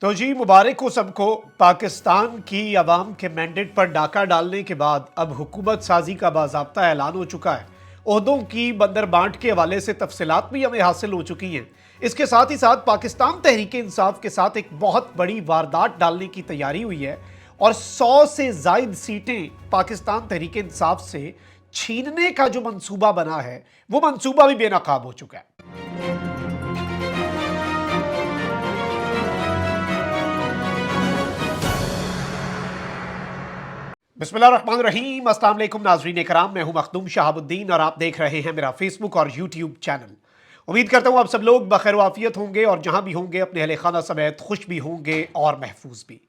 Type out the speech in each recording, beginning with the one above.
तो जी मुबारक हो सबको। पाकिस्तान की आवाम के मैंडेट पर डाका डालने के बाद अब हुकूमत साजी का बाज़ाब्ता ऐलान हो चुका है। ओहदों की बंदर बांट के हवाले से तफसीलात भी हमें हासिल हो चुकी हैं। इसके साथ ही साथ पाकिस्तान तहरीक इंसाफ के साथ एक बहुत बड़ी वारदात डालने की तैयारी हुई है और 100 से जायद सीटें पाकिस्तान तहरीक इंसाफ से छीनने का जो मंसूबा बना है वो मंसूबा भी बेनकाब हो चुका है। बिस्मिल्लाहिर्रहमानिर्रहीम। अस्सलाम वालेकुम नाज़रीन कराम, मैं हूं मखदूम शहाबुद्दीन और आप देख रहे हैं मेरा फेसबुक और यूट्यूब चैनल। उम्मीद करता हूं आप सब लोग बखैर वाफियत होंगे और जहां भी होंगे अपने अहले खाना समेत खुश भी होंगे और महफूज भी।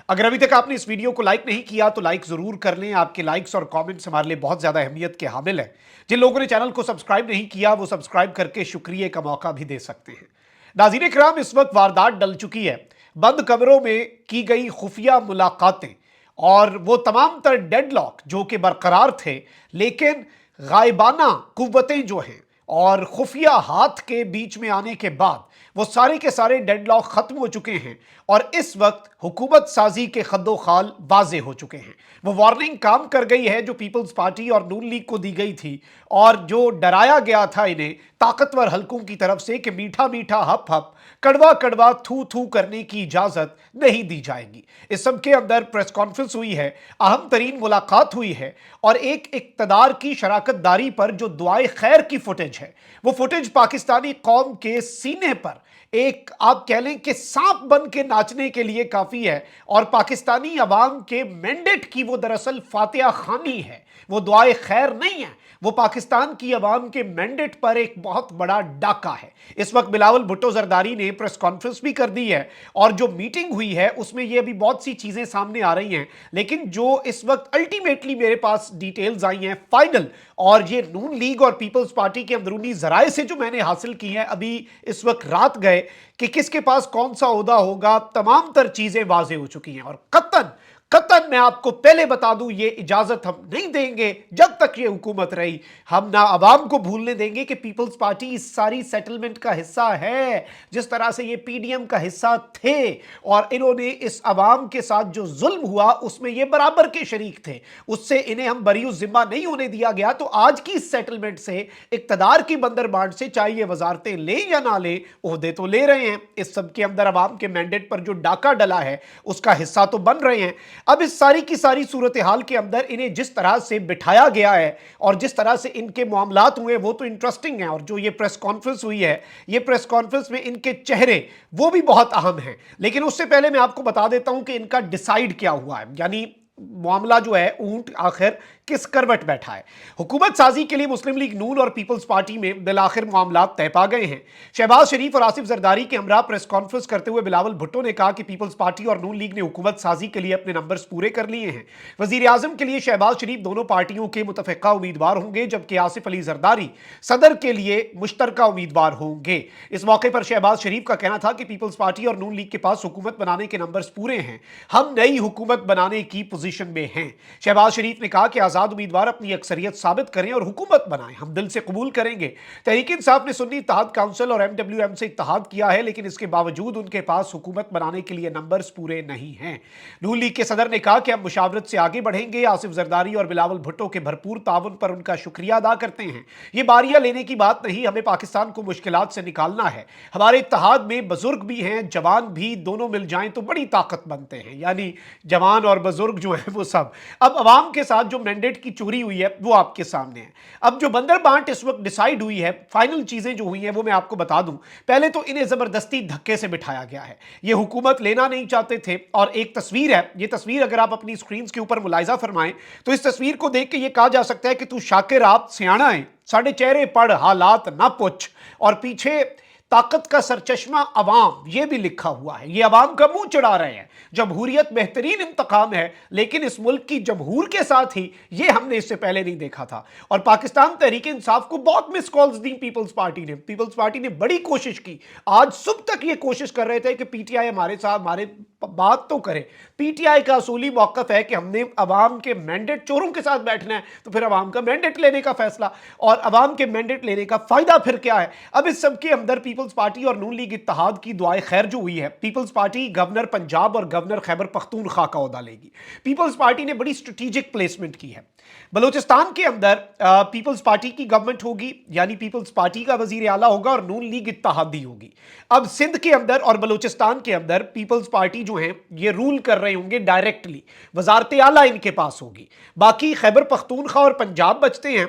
अगर अभी तक आपने इस वीडियो को लाइक नहीं किया तो लाइक जरूर कर लें। आपके लाइक्स और कमेंट्स हमारे लिए बहुत ज्यादा अहमियत के हामिल है। जिन लोगों ने चैनल को सब्सक्राइब नहीं किया वो सब्सक्राइब करके शुक्रिया का मौका भी दे सकते हैं। नाज़रीन कराम, इस वक्त वारदात डल चुकी है। बंद कमरों में की गई खुफिया मुलाकातें और वो तमाम तर डेडलॉक जो कि बरकरार थे, लेकिन गायबाना कुव्वतें जो हैं और खुफिया हाथ के बीच में आने के बाद वो सारे के सारे डेडलॉक खत्म हो चुके हैं और इस वक्त हुकूमत साजी के खद्दो खाल वाजे हो चुके हैं। वो वार्निंग काम कर गई है जो पीपल्स पार्टी और नून लीग को दी गई थी और जो डराया गया था इन्हें ताकतवर हलकों की तरफ से कि मीठा मीठा हप हप कड़वा कड़वा थू थू करने की इजाजत नहीं दी जाएगी। इस सब के अंदर प्रेस कॉन्फ्रेंस हुई है, अहम तरीन मुलाकात हुई है और एक इक्तदार की शराकत दारी पर जो दुआए खैर की फुटेज है वो फुटेज पाकिस्तानी कौम के सीने पर एक आप कह लें कि सांप बन के नाचने के लिए काफी है और पाकिस्तानी अवाम के मैंडेट की वो दरअसल फातिहा खानी है, वो दुआए खैर नहीं है, वो पाकिस्तान की अवाम के मैंडेट पर एक बहुत बड़ा डाका है। इस वक्त बिलावल भुट्टो जरदारी ने प्रेस कॉन्फ्रेंस भी कर दी है और जो मीटिंग हुई है उसमें ये अभी बहुत सी चीजें सामने आ रही हैं, लेकिन जो इस वक्त अल्टीमेटली मेरे पास डिटेल्स आई हैं फाइनल, और ये नून लीग और पीपल्स पार्टी के अंदरूनी जराए से जो मैंने हासिल की हैं अभी इस वक्त रात गए कि किसके पास कौन सा ओहदा होगा, तमाम तर चीजें वाजे हो चुकी हैं और कतन कतन मैं आपको पहले बता दूं ये इजाजत हम नहीं देंगे जब तक ये हुकूमत रही। हम ना अवाम को भूलने देंगे कि पीपल्स पार्टी इस सारी सेटलमेंट का हिस्सा है, जिस तरह से ये पीडीएम का हिस्सा थे और इन्होंने इस अवाम के साथ जो जुल्म हुआ उसमें ये बराबर के शरीक थे, उससे इन्हें हम बरीउ जिम्मा नहीं होने दिया गया। तो आज की इस सेटलमेंट से इक्तदार की बंदर बांट से चाहे ये वजारतें लें या ना लें, ओहदे तो ले रहे हैं। इस सब के अंदर अवाम के मैंडेट पर जो डाका डला है उसका हिस्सा तो बन रहे हैं। अब इस सारी की सारी सूरत हाल के अंदर इन्हें जिस तरह से बिठाया गया है और जिस तरह से इनके मामलात हुए वो तो इंटरेस्टिंग है। और जो ये प्रेस कॉन्फ्रेंस हुई है, ये प्रेस कॉन्फ्रेंस में इनके चेहरे वो भी बहुत अहम हैं। लेकिन उससे पहले मैं आपको बता देता हूं कि इनका डिसाइड क्या हुआ है, यानी मामला जो है ऊंट आखिर किस करवट बैठा है। हुकूमत साजी के लिए मुस्लिम लीग नून और पीपल्स पार्टी में बिलाखिर मामला तय पा गए हैं। शहबाज शरीफ और आसिफ जरदारी के हमरा प्रेस कॉन्फ्रेंस करते हुए बिलावल भुट्टो ने कहा कि पीपल्स पार्टी और नून लीग ने हुकूमत साजी के लिए अपने नंबर्स पूरे कर लिए हैं। वजीर आजम के लिए शहबाज शरीफ दोनों पार्टियों के मुतफिका उम्मीदवार होंगे, जबकि आसिफ अली जरदारी सदर के लिए मुश्तरका उम्मीदवार होंगे। इस मौके पर शहबाज शरीफ का कहना था कि पीपल्स पार्टी और नून लीग के पास हुकूमत बनाने के नंबर्स पूरे हैं, हम नई हुकूमत बनाने की पोजीशन में हैं। शहबाज शरीफ ने कहा कि आजाद उम्मीदवार अपनी अक्सरियत साबित करें और हुकूमत बनाएं, हम दिल से कबूल करेंगे। तहरीक इंसाफ ने सुन्नी इत्तेहाद काउंसिल और एमडब्ल्यूएम से इत्तेहाद किया है, लेकिन इसके बावजूद उनके पास हुकूमत बनाने के लिए नंबर्स पूरे नहीं हैं। नून लीग के सदर ने कहा कि हम मुशावरत से आगे बढ़ेंगे। आसिफ जरदारी और बिलावल भुट्टो के भरपूर ताउन पर उनका शुक्रिया अदा करते हैं। ये बारियां लेने की बात नहीं, हमें पाकिस्तान को मुश्किलात से निकालना है। हमारे इत्तेहाद में बुजुर्ग भी हैं, जवान भी, दोनों मिल जाएं तो बड़ी ताकत बनते हैं, यानी जवान और बुजुर्ग जो है वो सब। अब अवाम के साथ जो मैंडेट की चोरी हुई है वो आपके सामने है। अब जो बंदर बांट इस वक्त डिसाइड हुई है, फाइनल चीजें जो हुई हैं वो मैं आपको बता दूं। पहले तो इन्हें जबरदस्ती धक्के से बिठाया गया है, ये हुकूमत लेना नहीं चाहते थे। और एक तस्वीर है, ये तस्वीर अगर आप अपनी स्क्रीन के ऊपर मुलाहिजा फरमाएं तो इस तस्वीर को देख के ये कहा जा सकता है कि तू शाकिर आप सियाना है, साढ़े चेहरे पढ़ हालात ना पुछ। और पीछे ताकत का सरचश्मा अवाम ये भी लिखा हुआ है, ये अवाम का मुंह चढ़ा रहे हैं। जमहूरियत बेहतरीन इंतकाम है, लेकिन इस मुल्क की जमहूर के साथ ही ये हमने इससे पहले नहीं देखा था। और पाकिस्तान तहरीक इंसाफ को बहुत मिस कॉल्स दी पीपल्स पार्टी ने बड़ी कोशिश की। आज सुबह तक ये कोशिश कर रहे थे कि पीटीआई हमारे साथ, हमारे बात तो करें। पीटीआई का असूली मौक़िफ़ है कि हमने अवाम के मैंडेट, चोरों के साथ बैठना है तो फिर अवाम का मैंडेट लेने का फैसला, और अवाम के मैंडेट लेने का फ़ायदा फिर क्या है। अब इस सब के अंदर पीपल्स पार्टी और नून लीग इत्तेहाद की दुआए खैर जो हुई है, पीपल्स पार्टी गवर्नर पंजाब और गवर्नर खैबर पख्तूनख्वा का ओहदा लेगी। पीपल्स पार्टी ने बड़ी स्ट्रेटेजिक प्लेसमेंट की है। बलूचिस्तान के अंदर पीपल्स पार्टी की गवर्नमेंट होगी, यानी पीपल्स पार्टी का वजीर आला होगा और नून लीग इत्तेहादी होगी। अब सिंध के अंदर और बलूचिस्तान के अंदर पीपल्स पार्टी जो है ये रूल कर रहे होंगे डायरेक्टली, वजारत आला इनके पास होगी। बाकी खैबर पख्तूनख्वा और पंजाब बचते हैं,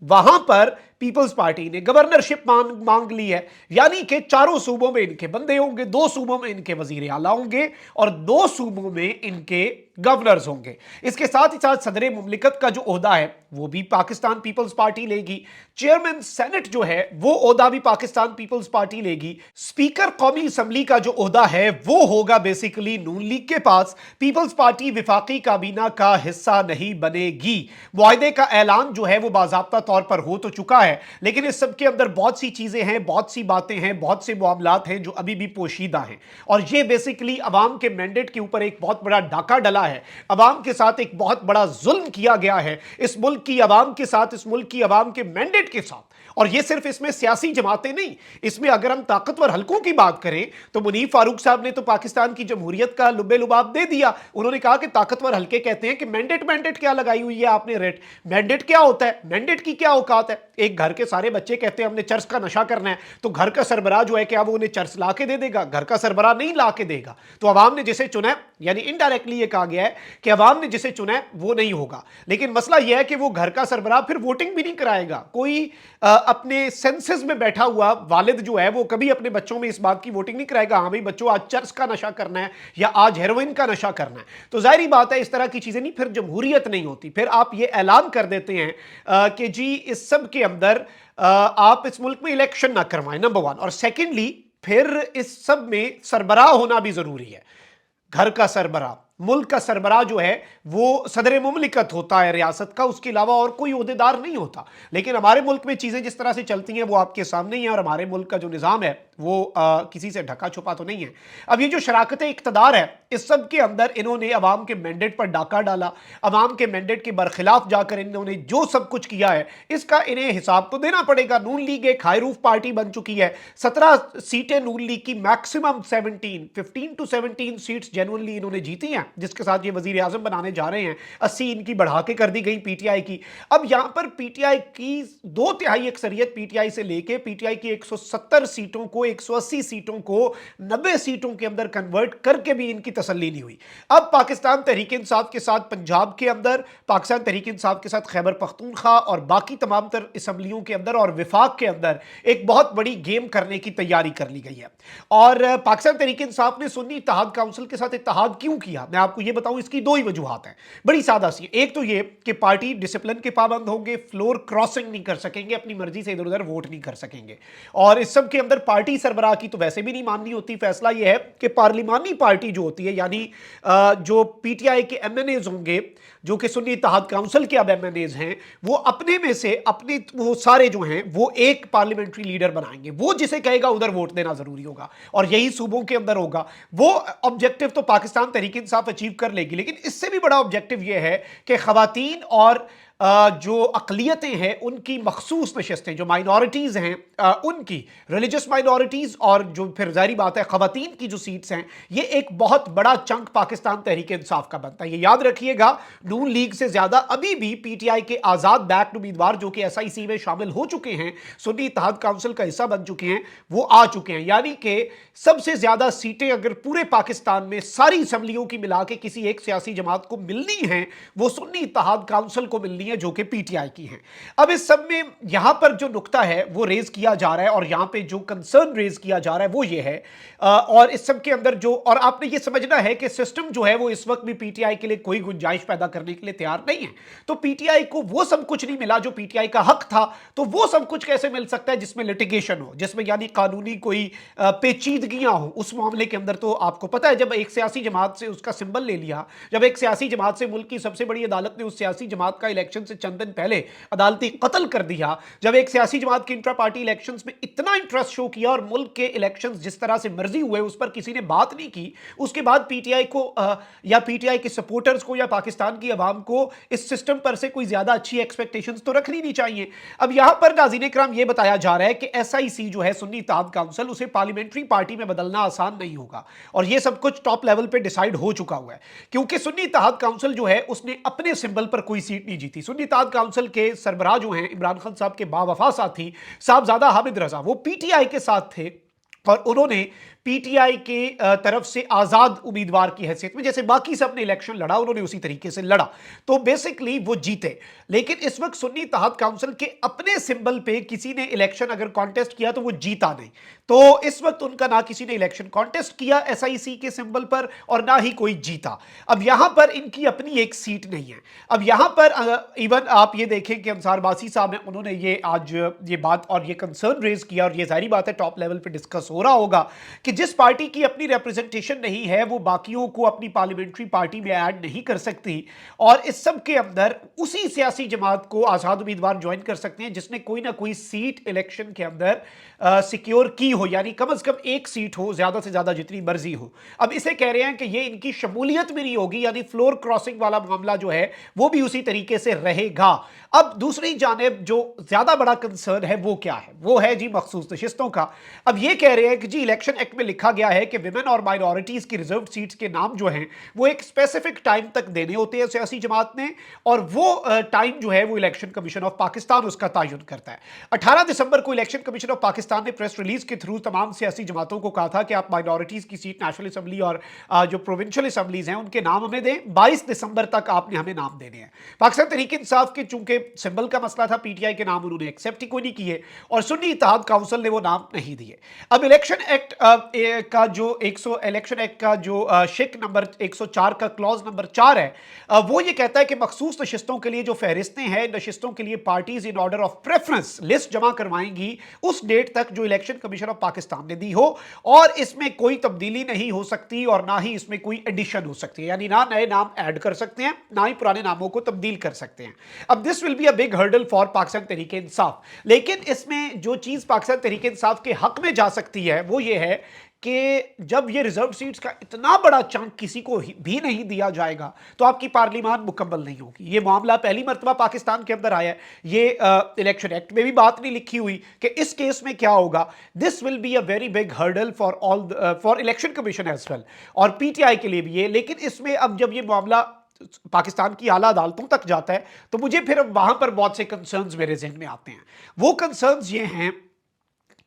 वहां पर पीपल्स पार्टी ने गवर्नरशिप मांग ली है, यानी कि चारों सूबों में इनके बंदे होंगे, 2 सूबों में इनके वजीर आला होंगे और 2 सूबों में इनके गवर्नर्स होंगे। इसके साथ ही साथ सदर मुमलिकत का जो ओहदा है वो भी पाकिस्तान पीपल्स पार्टी लेगी। चेयरमैन सेनेट जो है वो ओहदा भी पाकिस्तान पीपल्स पार्टी लेगी। स्पीकर कौमी असम्बली का जो ओहदा है वो होगा बेसिकली नून लीग के पास। पीपल्स पार्टी विफाकी काबीना का हिस्सा नहीं बनेगी। मुआहदे का ऐलान जो है वो बाज़ाब्ता तौर पर हो तो चुका है, लेकिन इस सब के अंदर बहुत सी चीजें हैं, बहुत सी बातें हैं, बहुत से मामलात हैं जो अभी भी पोशीदा हैं, और ये बेसिकली अवाम के मैंडेट के ऊपर एक बहुत बड़ा डाका डला है। अवाम के साथ एक बहुत बड़ा जुल्म किया गया है, इस मुल्क की अवाम के साथ, इस मुल्क की अवाम के मैंडेट के साथ। और ये सिर्फ इसमें सियासी जमातें नहीं, इसमें अगर हम ताकतवर हलकों की बात करें तो मुनीफ फारूक साहब ने तो पाकिस्तान की जमहूरियत का लुब्बे लुबाब दे दिया। उन्होंने कहा कि ताकतवर हलके कहते हैं कि मैंडेट क्या लगाई हुई है आपने रेट, मैंडेट क्या होता है, मैंडेट की क्या औकात है। एक घर के सारे बच्चे कहते हैं हमने चर्स का नशा करना है, तो घर का सरबराह जो है क्या वो उन्हें चर्स ला के दे देगा? घर का सरबराह नहीं ला के देगा। तो अवाम ने जिसे चुना है, यानी इनडायरेक्टली ये कहा गया है कि अवाम ने जिसे चुना है वो नहीं होगा। लेकिन मसला यह है कि वो घर का सरबराह फिर वोटिंग भी नहीं कराएगा। कोई अपने सेंसेस में बैठा हुआ वालिद जो है वो कभी अपने बच्चों में इस बात की वोटिंग नहीं कराएगा, हाँ भाई बच्चों आज चर्स का नशा करना है या आज हेरोइन का नशा करना है। तो जाहिर बात है इस तरह की चीजें नहीं, फिर जमहूरियत नहीं होती। फिर आप ये ऐलान कर देते हैं कि जी इस सब के अंदर आप इस मुल्क में इलेक्शन ना करवाएं, नंबर 1। और सेकेंडली फिर इस सब में सरबराह होना भी जरूरी है। घर का सरबराह, मुल्क का सरबराह जो है वो सदर मुमलिकत होता है रियासत का, उसके अलावा और कोई ओहदेदार नहीं होता। लेकिन हमारे मुल्क में चीज़ें जिस तरह से चलती हैं वो आपके सामने ही है, और हमारे मुल्क का जो निज़ाम है वो किसी से ढका छुपा तो नहीं है। अब ये जो शराकत इक़्तिदार है, इस सब के अंदर इन्होंने अवाम के मैंडेट पर डाका डाला, अवाम के मैंडेट के बरखिलाफ जाकर इन्होंने जो सब कुछ किया है इसका इन्हें हिसाब तो देना पड़ेगा। नून लीग एक हाईरूफ पार्टी बन चुकी है, 17 सीटें नून लीग की, मैक्सिमम 15 to 17 सीट्स जेन्युइनली इन्होंने जीती हैं, जिसके साथ ये वजीर आजम बनाने जा रहे हैं। 80 इनकी बढ़ा के कर दी गई पीटीआई की। अब यहां पर पीटीआई की 2/3 अक्सरियत पीटीआई से लेके पीटीआई की 170 सीटों को, 180 सीटों को 90 सीटों के अंदर कन्वर्ट करके भी इनकी तसल्ली नहीं हुई। अब पाकिस्तान तहरीक इंसाफ के साथ पंजाब के अंदर, पाकिस्तान तहरीक इंसाफ के साथ खैबर पख्तूनख्वा और बाकी तमाम तर असम्बलियों के अंदर और विफाक के अंदर एक बहुत बड़ी गेम करने की तैयारी कर ली गई है। और पाकिस्तान तहरीक इंसाफ ने सुन्नी इत्तेहाद काउंसिल के साथ इत्तेहाद क्यों किया, मैं आपको ये बताऊं, इसकी 2 ही वजूहात हैं, बड़ी सादा सी। एक तो ये कि पार्टी डिसिप्लिन के पाबंद होंगे, फ्लोर क्रॉसिंग नहीं कर सकेंगे, अपनी मर्जी से इधर उधर वोट नहीं कर सकेंगे। और इस सब के अंदर पार्टी सरबराह की तो वैसे भी नहीं माननी होती। फैसला यह है कि पार्लिमानी पार्टी जो होती है, यानी जो पीटीआई के एमएनएज होंगे, जो कि सुन्नी इत्तेहाद काउंसिल के अब एमएनएज हैं, वो अपने में से अपने वो सारे जो हैं वो एक पार्लियामेंट्री लीडर बनाएंगे। वो जिसे कहेगा उधर वोट देना जरूरी होगा, और यही सूबों के अंदर होगा। वो ऑब्जेक्टिव तो पाकिस्तान तहरीक इंसाफ अचीव कर लेगी, लेकिन इससे भी बड़ा ऑब्जेक्टिव यह है कि खवातीन और जो अक़लियतें हैं उनकी मखसूस नशस्तें, जो माइनॉरिटीज़ हैं उनकी, रिलीजियस माइनॉरिटीज़, और जो फिर ज़ाहिर बात है ख़वातीन की जो सीट्स हैं, ये एक बहुत बड़ा चंक पाकिस्तान तहरीक इंसाफ का बनता है। ये याद रखिएगा, नून लीग से ज़्यादा अभी भी पीटीआई के आज़ाद बैक्ड उम्मीदवार जो कि एसआईसी में शामिल हो चुके हैं, सुन्नी इत्तेहाद काउंसिल का हिस्सा बन चुके हैं, वो आ चुके हैं। यानी कि सबसे ज़्यादा सीटें अगर पूरे पाकिस्तान में सारी असम्बलियों की मिला के किसी एक सियासी जमात को मिलनी है, वो सुन्नी इत्तेहाद काउंसिल को मिलनी है, जो कि पीटीआई की है। अब इस सब में यहां पर जो नुक्ता है वो रेज किया जा रहा है, और यहां पे जो कंसर्न रेज किया जा रहा है वो ये है, और इस सब के अंदर जो, और आपने ये समझना है कि सिस्टम जो है वो इस वक्त भी पीटीआई के लिए कोई गुंजाइश पैदा करने के लिए तैयार नहीं है। तो पीटीआई को वो सब कुछ नहीं मिला जो पीटीआई का हक था, तो वो सब कुछ कैसे मिल सकता है जिसमें लिटिगेशन हो, जिसमें यानी कानूनी कोई पेचीदगियां हो उस मामले के अंदर। तो आपको पता है, जब एक सियासी जमात से उसका सिंबल ले लिया, जब एक सियासी जमात से मुल्क की सबसे बड़ी अदालत ने उस सियासी जमात का इलेक्शन इलेक्शन से चंद दिन पहले अदालती कत्ल कर दिया, जब एक सियासी जमात के इंट्रा पार्टी इलेक्शंस में इतना इंटरेस्ट शो किया और मुल्क के इलेक्शंस जिस तरह से मर्जी हुए उस पर किसी ने बात नहीं की, उसके बाद पीटीआई को या पीटीआई के सपोर्टर्स को या पाकिस्तान की आवाम को इस सिस्टम पर से कोई ज्यादा अच्छी एक्सपेक्टेशंस तो रखनी नहीं चाहिए। अब यहां पर नाज़रीन इकराम ये बताया जा रहा है कि एसआईसी जो है सुन्नी इत्तेहाद काउंसिल, उसे पार्लियामेंट्री पार्टी में बदलना आसान नहीं होगा और ये सब कुछ टॉप लेवल पे डिसाइड हो चुका हुआ है, क्योंकि सुन्नी इत्तेहाद काउंसिल जो है उसने अपने सिंबल पर कोई सीट नहीं जीती। सुन्नी इत्तेहाद काउंसिल के सरबराह जो हैं इमरान खान साहब के बावफा साथी साहबजादा हामिद रजा, वो पीटीआई के साथ थे और उन्होंने पीटीआई के तरफ से आजाद उम्मीदवार की हैसियत में, जैसे बाकी सब ने इलेक्शन लड़ा, उन्होंने उसी तरीके से लड़ा, तो बेसिकली वो जीते। लेकिन इस वक्त सुन्नी इत्तेहाद काउंसिल के अपने सिंबल पे किसी ने इलेक्शन अगर कॉन्टेस्ट किया तो वो जीता नहीं। तो इस वक्त उनका ना किसी ने इलेक्शन कॉन्टेस्ट किया एसआईसी के सिंबल पर और ना ही कोई जीता। अब यहां पर इनकी अपनी एक सीट नहीं है। अब यहां पर इवन आप ये देखें कि अंसार बासी साहब ने, उन्होंने ये आज ये बात और ये कंसर्न रेज किया, और ये जाहिर बात है टॉप लेवल पे डिस्कस हो रहा होगा कि जिस पार्टी की अपनी रिप्रेजेंटेशन नहीं है वो बाकियों को अपनी पार्लियामेंट्री पार्टी में ऐड नहीं कर सकती, और इस सब के अंदर उसी सियासी जमात को आजाद उम्मीदवार ज्वाइन कर सकते हैं जिसने कोई ना कोई सीट इलेक्शन के अंदर सिक्योर की हो, यानी कम से कम एक सीट हो, ज्यादा से ज्यादा जितनी मर्जी हो। अब इसे कह रहे हैं कि ये इनकी शमूलियत में नहीं होगी, यानी फ्लोर क्रॉसिंग वाला मामला जो है वो भी उसी तरीके से रहेगा। अब दूसरी जानिब जो ज्यादा बड़ा कंसर्न है वो क्या है, वो है जी मखसूस नशिस्तों का। अब ये कह रहे हैं कि जी इलेक्शन एक्ट में लिखा गया है कि विमेन और माइनॉरिटीज की रिजर्व सीट्स के नाम जो हैं वो एक स्पेसिफिक टाइम तक देने होते हैं सियासी जमात ने, और वो टाइम जो है वो इलेक्शन कमीशन ऑफ पाकिस्तान उसका तयन करता है। 18 दिसंबर को इलेक्शन कमीशन ऑफ पाकिस्तान ने प्रेस रिलीज के थ्रू तमाम सियासी जमातों को कहा था कि आप माइनॉरिटीज की सीट नेशनल असम्बली और जो प्रोविंशियल असम्बलीज हैं उनके नाम हमें दें, 22 दिसंबर तक आपने हमें नाम देने हैं। पाकिस्तान तहरीक इंसाफ के चूंकि सिंबल का मसला था, पीटीआई के नाम उन्होंने एक्सेप्ट ही कोई नहीं किए और सुन्नी इत्तेहाद काउंसिल ने वो नाम नहीं दिए। अब इलेक्शन एक्ट का जो इलेक्शन एक्ट का जो शिक नंबर 104 का क्लॉज नंबर 4 है, वो ये कहता है कि मखसूस नशिस्तों के लिए जो फहरिस्तें हैं, नशिस्तों के लिए parties in order of preference list जमा करवाएंगी उस डेट तक जो इलेक्शन कमीशन ऑफ पाकिस्तान ने दी हो, और इसमें कोई तब्दीली नहीं हो सकती और ना ही इसमें कोई एडिशन हो सकती है, यानी ना नए नाम ऐड कर सकते हैं ना ही पुराने नामों को तब्दील कर सकते हैं। अब this will be a big hurdle for Pakistan Tehreek Insaf, लेकिन इसमें जो चीज पाकिस्तान तहरीक इंसाफ के हक में जा सकती है वो ये है कि जब ये रिजर्व सीट्स का इतना बड़ा चंक किसी को भी नहीं दिया जाएगा तो आपकी पार्लियामान मुकम्मल नहीं होगी। ये मामला पहली मर्तबा पाकिस्तान के अंदर आया है, ये इलेक्शन एक्ट में भी बात नहीं लिखी हुई कि इस केस में क्या होगा। This will be a very big hurdle for election commission as well और पीटीआई के लिए भी ये। लेकिन इसमें अब जब ये मामला पाकिस्तान की आला अदालतों तक जाता है तो मुझे फिर वहां पर बहुत से कंसर्न्स मेरे जहन में आते हैं। वो कंसर्न्स ये हैं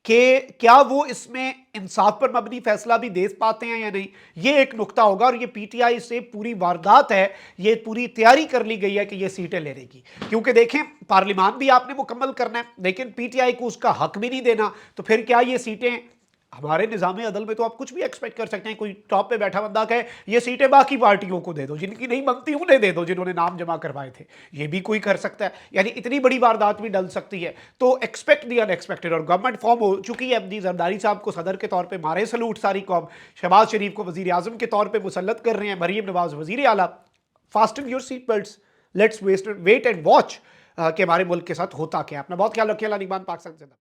कि क्या वो इसमें इंसाफ पर मबनी फैसला भी दे पाते हैं या नहीं, ये एक नुक्ता होगा। और ये पीटीआई से पूरी वारदात है, ये पूरी तैयारी कर ली गई है कि ये सीटें ले लेगी, क्योंकि देखें पार्लियामान भी आपने मुकम्मल करना है लेकिन पीटीआई को उसका हक भी नहीं देना, तो फिर क्या ये सीटें, हमारे निज़ाम अदल में तो आप कुछ भी एक्सपेक्ट कर सकते हैं, कोई टॉप पे बैठा बंदा कहे ये सीटें बाकी पार्टियों को दे दो, जिनकी नहीं बनती उन्हें दे दो, जिन्होंने नाम जमा करवाए थे, ये भी कोई कर सकता है। यानी इतनी बड़ी वारदात भी डल सकती है। तो एक्सपेक्ट दी अनएक्सपेक्टेड, और गवर्नमेंट फॉर्म हो चुकी है। एमडी जरदारी साहब को सदर के तौर पर मारे सलूट सारी कौम, शहबाज शरीफ को वजीर आजम के तौर पर मुसल्लत कर रहे हैं, मरीम नवाज वजीर आला। Fasten your seat belts, let's wait and watch कि हमारे मुल्क के साथ होता क्या। अपना बहुत ख्याल रखिए। अल्लाह निगहबान। पाकिस्तान जिंदाबाद।